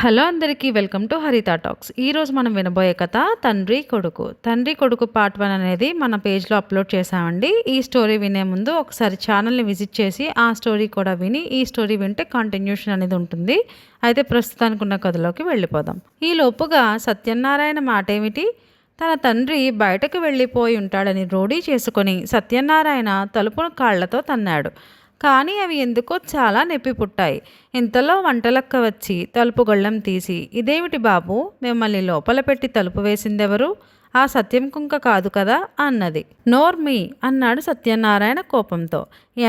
Hello అందరికీ welcome to హరిత talks. ఈరోజు మనం వినబోయే కథ తండ్రి కొడుకు. తండ్రి కొడుకు పార్ట్ 1 అనేది మన పేజ్లో అప్లోడ్ చేశామండి. ఈ స్టోరీ వినే ముందు ఒకసారి ఛానల్ని విజిట్ చేసి ఆ స్టోరీ కూడా విని ఈ స్టోరీ వింటే కంటిన్యూషన్ అనేది ఉంటుంది. అయితే ప్రస్తుతానికి ఉన్న కథలోకి వెళ్ళిపోదాం. ఈ లోపుగా సత్యనారాయణ మాట ఏమిటి? తన తండ్రి బయటకు వెళ్ళిపోయి ఉంటాడని రూఢీ చేసుకొని సత్యనారాయణ తలుపును కాళ్లతో తన్నాడు. కానీ అవి ఎందుకో చాలా నొప్పి పుట్టాయి. ఇంతలో వంటలక్క వచ్చి తలుపు గొళ్ళెం తీసి, ఇదేమిటి బాబు, మిమ్మల్ని లోపల పెట్టి తలుపు వేసిందెవరు? ఆ సత్యం కుంక కాదు కదా అన్నది. నోర్మి అన్నాడు సత్యనారాయణ కోపంతో.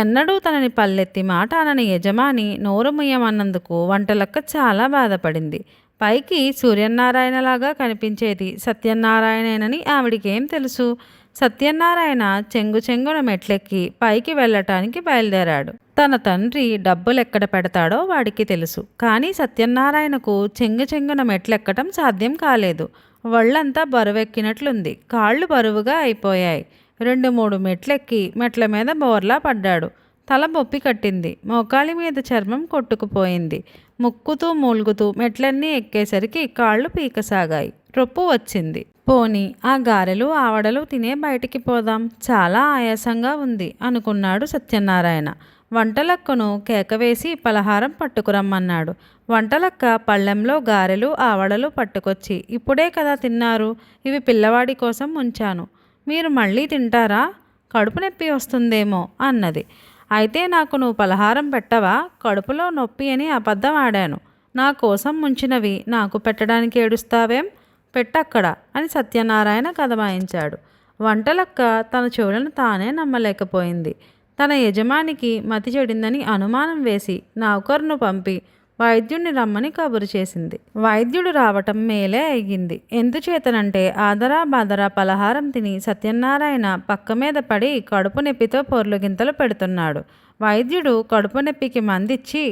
ఎన్నడూ తనని పల్లెత్తి మాట అనని యజమాని నోరు ముయ్యమన్నందుకు వంటలక్క చాలా బాధపడింది. పైకి సూర్యనారాయణలాగా కనిపించేది సత్యనారాయణేనని ఆవిడికేం తెలుసు? సత్యనారాయణ చెంగున మెట్లెక్కి పైకి వెళ్ళటానికి బయలుదేరాడు. తన తండ్రి డబ్బులెక్కడ పెడతాడో వాడికి తెలుసు. కానీ సత్యనారాయణకు చెంగున మెట్లెక్కటం సాధ్యం కాలేదు. ఒళ్ళంతా బరువెక్కినట్లుంది. కాళ్ళు బరువుగా అయిపోయాయి. 2-3 మెట్లెక్కి మెట్ల మీద బోర్లా పడ్డాడు. తల బొప్పి కట్టింది. మోకాలి మీద చర్మం కొట్టుకుపోయింది. ముక్కుతూ మూలుగుతూ మెట్లన్నీ ఎక్కేసరికి కాళ్ళు పీకసాగాయి. రొప్పు వచ్చింది. పోనీ ఆ గారెలు ఆవడలు తినే బయటికి పోదాం, చాలా ఆయాసంగా ఉంది అనుకున్నాడు సత్యనారాయణ. వంటలక్కను కేకవేసి పలహారం పట్టుకురమ్మన్నాడు. వంటలక్క పళ్ళెంలో గారెలు ఆవడలు పట్టుకొచ్చి, ఇప్పుడే కదా తిన్నారు, ఇవి పిల్లవాడి కోసం ఉంచాను, మీరు మళ్ళీ తింటారా? కడుపు నొప్పి వస్తుందేమో అన్నది. అయితే నాకు నువ్వు పలహారం పెట్టవా? కడుపులో నొప్పి అని అబద్ధం ఆడాను. నా కోసం ముంచినవి నాకు పెట్టడానికి ఏడుస్తావేం? పెట్టక్కడ అని సత్యనారాయణ కదమాయించాడు. వంటలక్క తన చెవులను తానే నమ్మలేకపోయింది. తన యజమానికి మతి చెడిందని అనుమానం వేసి నౌకరును పంపి వైద్యుణ్ణి రమ్మని కబురు చేసింది. వైద్యుడు రావటం మేలే అయ్యింది. ఎందుచేతనంటే ఆదరా బాదరా పలహారం తిని సత్యనారాయణ పక్క మీద పడి కడుపు నొప్పితో పొర్లుగింతలు పెడుతున్నాడు. వైద్యుడు కడుపు నొప్పికి మందిచ్చి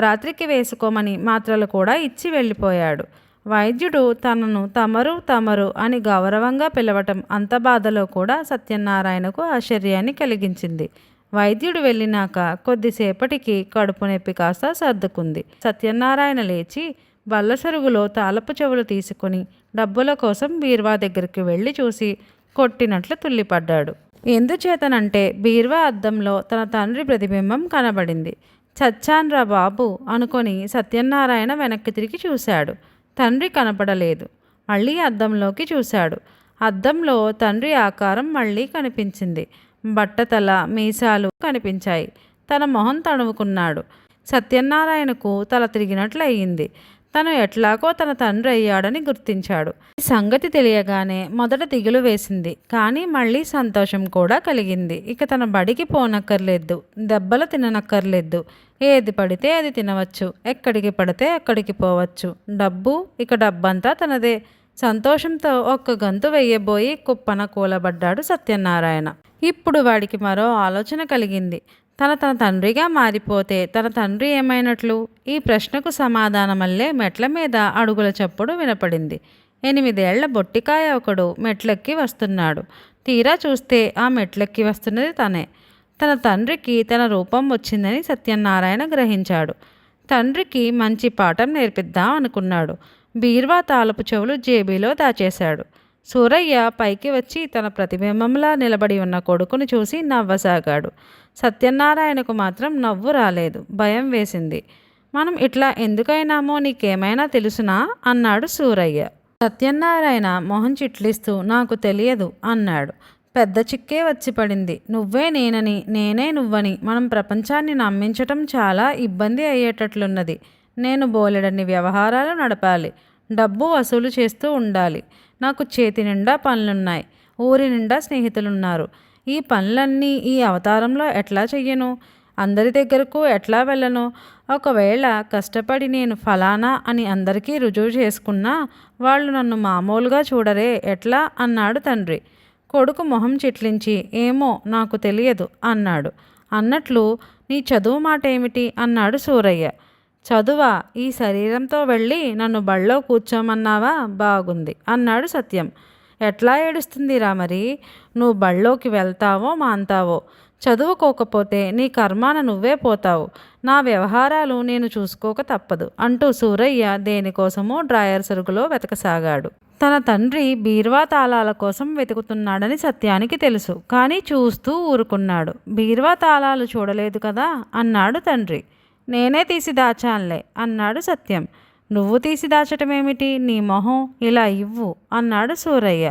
రాత్రికి వేసుకోమని మాత్రలు కూడా ఇచ్చి వెళ్ళిపోయాడు. వైద్యుడు తనను తమరు అని గౌరవంగా పిలవటం అంత బాధలో కూడా సత్యనారాయణకు ఆశ్చర్యాన్ని కలిగించింది. వైద్యుడు వెళ్ళినాక కొద్దిసేపటికి కడుపు నొప్పి కాస్త సర్దుకుంది. సత్యనారాయణ లేచి బల్లసరుగులో తాళపు చెవులు తీసుకుని డబ్బుల కోసం బీర్వా దగ్గరికి వెళ్ళి చూసి కొట్టినట్లు తుల్లిపడ్డాడు. ఎందుచేతనంటే బీర్వా అద్దంలో తన తండ్రి ప్రతిబింబం కనబడింది. చచ్చాన్రా బాబు అనుకొని సత్యనారాయణ వెనక్కి తిరిగి చూశాడు. తండ్రి కనపడలేదు. మళ్ళీ అద్దంలోకి చూశాడు. అద్దంలో తండ్రి ఆకారం మళ్ళీ కనిపించింది. బట్టతల మీసాలు కనిపించాయి. తన మొహం తడుముకున్నాడు. సత్యనారాయణకు తల తిరిగినట్లు అయ్యింది. తను ఎట్లాగో తన తండ్రి అయ్యాడని గుర్తించాడు. ఈ సంగతి తెలియగానే మొదట దిగులు వేసింది. కానీ మళ్ళీ సంతోషం కూడా కలిగింది. ఇక తన బడికి పోనక్కర్లేదు, దెబ్బలు తిననక్కర్లేదు. ఏది పడితే అది తినవచ్చు, ఎక్కడికి పడితే అక్కడికి పోవచ్చు. డబ్బంతా తనదే. సంతోషంతో ఒక్క గంతు వెయ్యబోయి కుప్పన కూలబడ్డాడు సత్యనారాయణ. ఇప్పుడు వాడికి మరో ఆలోచన కలిగింది. తన తండ్రిగా మారిపోతే తన తండ్రి ఏమైనట్లు? ఈ ప్రశ్నకు సమాధానమల్లే మెట్ల మీద అడుగుల చప్పుడు వినపడింది. 8 ఏళ్ల బొట్టికాయ ఒకడు మెట్లెక్కి వస్తున్నాడు. తీరా చూస్తే ఆ మెట్లెక్కి వస్తున్నది తనే. తన తండ్రికి తన రూపం వచ్చిందని సత్యనారాయణ గ్రహించాడు. తండ్రికి మంచి పాఠం నేర్పిద్దాం అనుకున్నాడు. బీర్వా తాళపు చెవులు జేబీలో దాచేశాడు. సూరయ్య పైకి వచ్చి తన ప్రతిబింబంలా నిలబడి ఉన్న కొడుకుని చూసి నవ్వసాగాడు. సత్యనారాయణకు మాత్రం నవ్వు రాలేదు, భయం వేసింది. మనం ఇట్లా ఎందుకైనామో నీకేమైనా తెలుసునా అన్నాడు సూరయ్య. సత్యనారాయణ మొహం చిట్లిస్తూ నాకు తెలియదు అన్నాడు. పెద్ద చిక్కే వచ్చి పడింది. నువ్వే నేనని, నేనే నువ్వని మనం ప్రపంచాన్ని నమ్మించటం చాలా ఇబ్బంది అయ్యేటట్లున్నది. నేను బోలెడన్ని వ్యవహారాలు నడపాలి, డబ్బు వసూలు చేస్తూ ఉండాలి. నాకు చేతి నిండా పనులున్నాయి, ఊరి నిండా స్నేహితులున్నారు. ఈ పనులన్నీ ఈ అవతారంలో ఎట్లా చెయ్యను? అందరి దగ్గరకు ఎట్లా వెళ్ళను? ఒకవేళ కష్టపడి నేను ఫలానా అని అందరికీ రుజువు చేసుకున్నా వాళ్ళు నన్ను మామూలుగా చూడరే ఎట్లా అన్నాడు తండ్రి. కొడుకు మొహం చిట్లించి ఏమో నాకు తెలియదు అన్నాడు. అన్నట్లు నీ చదువు మాట ఏమిటి అన్నాడు సూరయ్య. చదువా? ఈ శరీరంతో వెళ్ళి నన్ను బళ్ళో కూర్చోమన్నావా? బాగుంది అన్నాడు సత్యం. ఎట్లా ఏడుస్తుందిరా మరి? నువ్వు బళ్ళోకి వెళ్తావో మాంతావో. చదువుకోకపోతే నీ కర్మాన నువ్వే పోతావు. నా వ్యవహారాలు నేను చూసుకోక తప్పదు అంటూ సూరయ్య దేనికోసమో డ్రాయర్ సరుకులో వెతకసాగాడు. తన తండ్రి బీరువా తాళాల కోసం వెతుకుతున్నాడని సత్యానికి తెలుసు. కానీ చూస్తూ ఊరుకున్నాడు. బీరువా తాళాలు చూడలేదు కదా అన్నాడు తండ్రి. నేనే తీసి దాచాన్లే అన్నాడు సత్యం. నువ్వు తీసి దాచటమేమిటి? నీ మొహం ఇలా ఇవ్వు అన్నాడు సూరయ్య.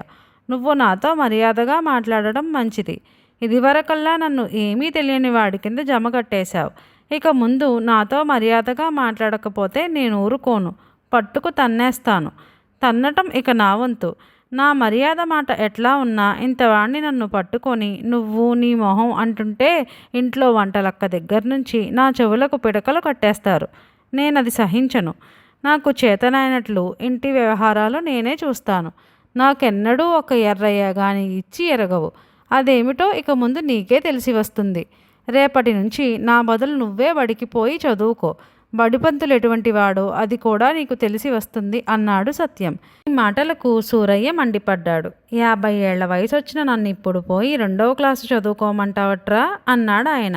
నువ్వు నాతో మర్యాదగా మాట్లాడడం మంచిది. ఇదివరకల్లా నన్ను ఏమీ తెలియని వాడి కింద జమ కట్టేశావు. ఇక ముందు నాతో మర్యాదగా మాట్లాడకపోతే నేను ఊరుకోను, పట్టుకు తన్నేస్తాను. తన్నటం ఇక నా వంతు. నా మర్యాద మాట ఎట్లా ఉన్నా ఇంతవాణ్ణి నన్ను పట్టుకొని నువ్వు నీ మొహం అంటుంటే ఇంట్లో వంటలక్క దగ్గర నుంచి నా చెవులకు పిడకలు కట్టేస్తారు. నేనది సహించను. నాకు చేతనైనట్లు ఇంటి వ్యవహారాలు నేనే చూస్తాను. నాకెన్నడూ ఒక ఎర్రయ్య గాని ఇచ్చి ఎరగవు. అదేమిటో ఇక ముందు నీకే తెలిసి వస్తుంది. రేపటి నుంచి నా బదులు నువ్వే బడికిపోయి చదువుకో. బడిపంతులు ఎటువంటి వాడో అది కూడా నీకు తెలిసి వస్తుంది అన్నాడు సత్యం. ఈ మాటలకు సూరయ్య మండిపడ్డాడు. 50 ఏళ్ల వయసు వచ్చిన నన్ను ఇప్పుడు పోయి 2వ క్లాసు చదువుకోమంటావట్రా అన్నాడు ఆయన.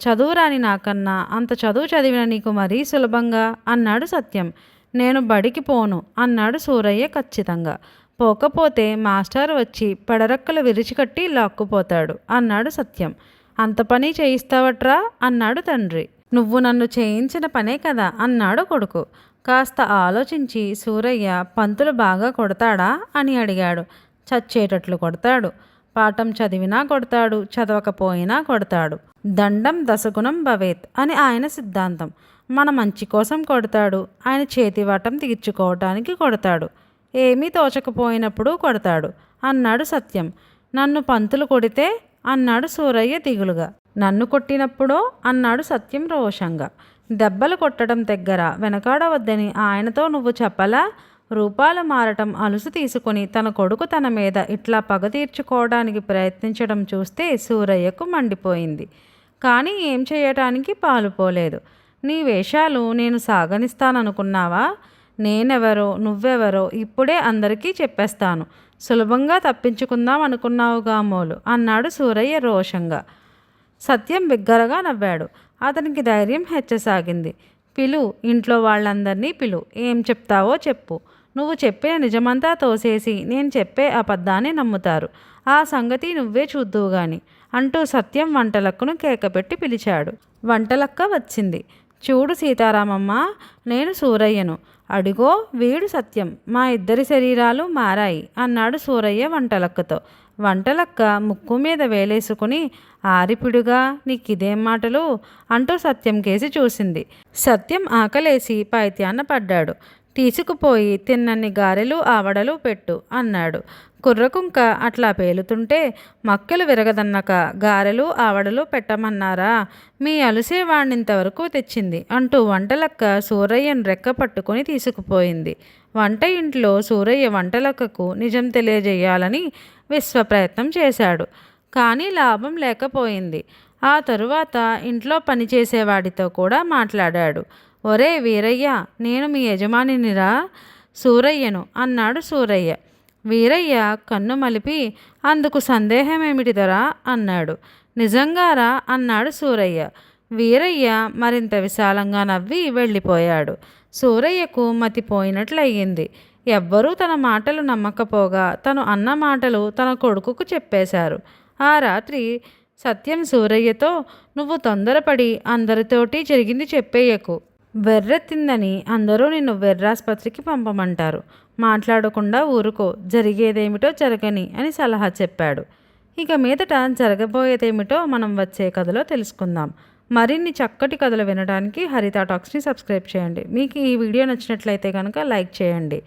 చదువురాని నాకన్నా అంత చదువు చదివిన నీకు మరీ సులభంగా అన్నాడు సత్యం. నేను బడికి పోను అన్నాడు సూరయ్య ఖచ్చితంగా. పోకపోతే మాస్టర్ వచ్చి పెడరక్కలు విరిచికట్టి లాక్కుపోతాడు అన్నాడు సత్యం. అంత పని చేయిస్తావట్రా అన్నాడు తండ్రి. నువ్వు నన్ను చేయించిన పనే కదా అన్నాడు కొడుకు. కాస్త ఆలోచించి సూరయ్య పంతులు బాగా కొడతాడా అని అడిగాడు. చచ్చేటట్లు కొడతాడు. పాఠం చదివినా కొడతాడు, చదవకపోయినా కొడతాడు. దండం దశగుణం భవేత్ అని ఆయన సిద్ధాంతం. మన మంచి కోసం కొడతాడు. ఆయన చేతివాటం తీర్చుకోవటానికి కొడతాడు. ఏమీ తోచకపోయినప్పుడు కొడతాడు అన్నాడు సత్యం. నన్ను పంతులు కొడితే అన్నాడు సూరయ్య దిగులుగా. నన్ను కొట్టినప్పుడో అన్నాడు సత్యం రోషంగా. దెబ్బలు కొట్టడం దగ్గర వెనకాడవద్దని ఆయనతో నువ్వు చెప్పలా? రూపాలు మారటం అలుసు తీసుకుని తన కొడుకు తన మీద ఇట్లా పగ తీర్చుకోవడానికి ప్రయత్నించడం చూస్తే సూరయ్యకు మండిపోయింది. కానీ ఏం చేయటానికి పాలుపోలేదు. నీ వేషాలు నేను సాగనిస్తాననుకున్నావా? నేనెవరో నువ్వెవరో ఇప్పుడే అందరికీ చెప్పేస్తాను. సులభంగా తప్పించుకుందాం అనుకున్నావుగా మోలు అన్నాడు సూరయ్య రోషంగా. సత్యం బిగ్గరగా నవ్వాడు. అతనికి ధైర్యం హెచ్చసాగింది. పిలు, ఇంట్లో వాళ్ళందరినీ పిలు. ఏం చెప్తావో చెప్పు. నువ్వు చెప్పిన నిజమంతా తోసేసి నేను చెప్పే అబద్ధాన్ని నమ్ముతారు. ఆ సంగతి నువ్వే చూద్దువు గాని అంటూ సత్యం వంటలక్కను కేకపెట్టి పిలిచాడు. వంటలక్క వచ్చింది. చూడు సీతారామమ్మ, నేను సూరయ్యను. అడిగో వీడు సత్యం. మా ఇద్దరి శరీరాలు మారాయి అన్నాడు సూరయ్య వంటలక్కతో. వంటలక్క ముక్కు మీద వేలేసుకుని ఆరిపిడుగా నీకిదేం మాటలు అంటూ సత్యం కేసి చూసింది. సత్యం ఆకలేసి పైత్యాన్న పడ్డాడు. తీసుకుపోయి తిన్నన్ని గారెలు ఆవడలు పెట్టు అన్నాడు. కుర్రకుంక అట్లా పేలుతుంటే మక్కెలు విరగదన్నక గారెలు ఆవడలు పెట్టమన్నారా? మీ అలుసే వాణ్ణింతవరకు తెచ్చింది అంటూ వంటలక్క సూరయ్యను రెక్క పట్టుకొని తీసుకుపోయింది. వంట ఇంట్లో సూరయ్య వంటలక్కకు నిజం తెలియజేయాలని విశ్వప్రయత్నం చేశాడు. కానీ లాభం లేకపోయింది. ఆ తరువాత ఇంట్లో పనిచేసేవాడితో కూడా మాట్లాడాడు. ఒరే వీరయ్య, నేను మీ యజమానినిరా, సూరయ్యను అన్నాడు సూరయ్య. వీరయ్య కన్ను మలిపి అందుకు సందేహమేమిటిదరా అన్నాడు. నిజంగారా అన్నాడు సూరయ్య. వీరయ్య మరింత విశాలంగా నవ్వి వెళ్ళిపోయాడు. సూరయ్యకు మతిపోయినట్లయింది. ఎవ్వరూ తన మాటలు నమ్మకపోగా తను అన్న మాటలు తన కొడుకుకు చెప్పేశారు. ఆ రాత్రి సత్యం సూరయ్యతో, నువ్వు తొందరపడి అందరితోటి జరిగింది చెప్పేయకు. వెర్రెత్తిందని అందరూ నిన్ను వెర్రాసుపత్రికి పంపమంటారు. మాట్లాడకుండా ఊరుకో, జరిగేదేమిటో జరగని అని సలహా చెప్పాడు. ఇక మీదట జరగబోయేదేమిటో మనం వచ్చే కథలో తెలుసుకుందాం. మరిన్ని చక్కటి కథలు వినడానికి హరిత టాక్స్ని సబ్స్క్రైబ్ చేయండి. మీకు ఈ వీడియో నచ్చినట్లయితే కనుక లైక్ చేయండి.